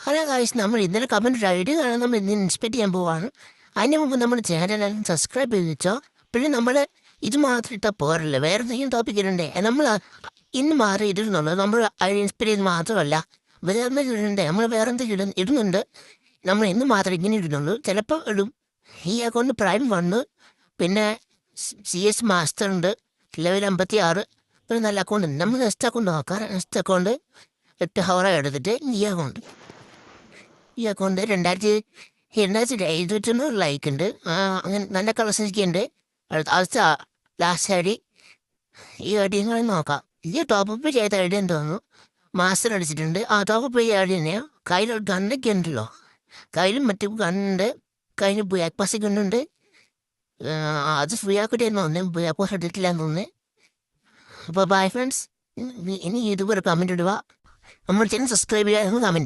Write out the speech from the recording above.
Hello guys, നമ്മൾ ഇന്നലെ comment idea കാണാൻ നമ്മൾ ഇന്ന് ഇൻസ്പെക്ട് ചെയ്യാൻ പോവാണ്. അതിന് മുമ്പ് നമ്മുടെ ചാനൽ സബ്സ്ക്രൈബ് ചെയ്ത് വെച്ചോ. പിന്നെ നമ്മൾ ഇത് മാത്രം ഇട്ടാൽ പോരല്ലോ, വേറെ എന്തെങ്കിലും ടോപ്പിക് ഇടണ്ടേ. നമ്മൾ ഇന്ന് മാറി ഇടുന്നുള്ളൂ. നമ്മൾ ഇൻസ്പെക്ട് ചെയ്ത് മാത്രമല്ല, വേറെ എന്തെങ്കിലും ഇടണ്ടേ. നമ്മൾ വേറെ എന്തെങ്കിലും ഇടുന്നുണ്ട്. നമ്മൾ ഇന്ന് മാത്രം ഇങ്ങനെ ഇടുന്നുള്ളൂ. ചിലപ്പോൾ ഇടും. ഈ അക്കൗണ്ട് പ്രൈം വന്ന്, പിന്നെ CS മാസ്റ്റർ ഉണ്ട്, ലെവൽ 56. ഒരു നല്ല അക്കൗണ്ട് ഉണ്ട്. നമ്മൾ നെക്സ്റ്റ് അക്കൗണ്ട് നോക്കാം. നെക്സ്റ്റ് അക്കൗണ്ട് 8 ഹവറ എടുത്തിട്ട് ഈ അക്കൗണ്ട് 2700 ലൈക്ക് ഉണ്ട്. അങ്ങനെ നല്ല കളക്ഷൻസ് ഉണ്ട്. അടുത്ത ലാസ്റ്റ് ഐഡി ഈ ഐഡിയങ്ങളിൽ നോക്കാം. ഈ ടോപ്പപ്പ് ചെയ്ത ഐഡിയ എന്ന് തോന്നുന്നു. മാസ്റ്റർ അടിച്ചിട്ടുണ്ട്. ആ ടോപ്പപ്പ് ചെയ്ത ഐഡിയ തന്നെയാണ്. കയ്യിൽ ഗണ്ണൊക്കെ ഉണ്ടല്ലോ, കയ്യിലും മറ്റു ഗണ്ണുണ്ട്. കയ്യിൽ ബ്ലാക്ക് പാസ് ഗണ്ണുണ്ട്. അത് ഫ്രീ ആക്കിയിട്ടായിരുന്നു തോന്നുന്നത്. ബ്ലാക്ക് പാസ് എടുത്തിട്ടില്ലാന്ന് തോന്നുന്നത്. അപ്പോൾ ബൈ ഫ്രണ്ട്സ്. ഇനി ഇതുപോലെ കമൻറ്റ് ഇടുക. നമ്മൾ ചാനൽ സബ്സ്ക്രൈബ് ചെയ്യുക, കമൻറ്റ്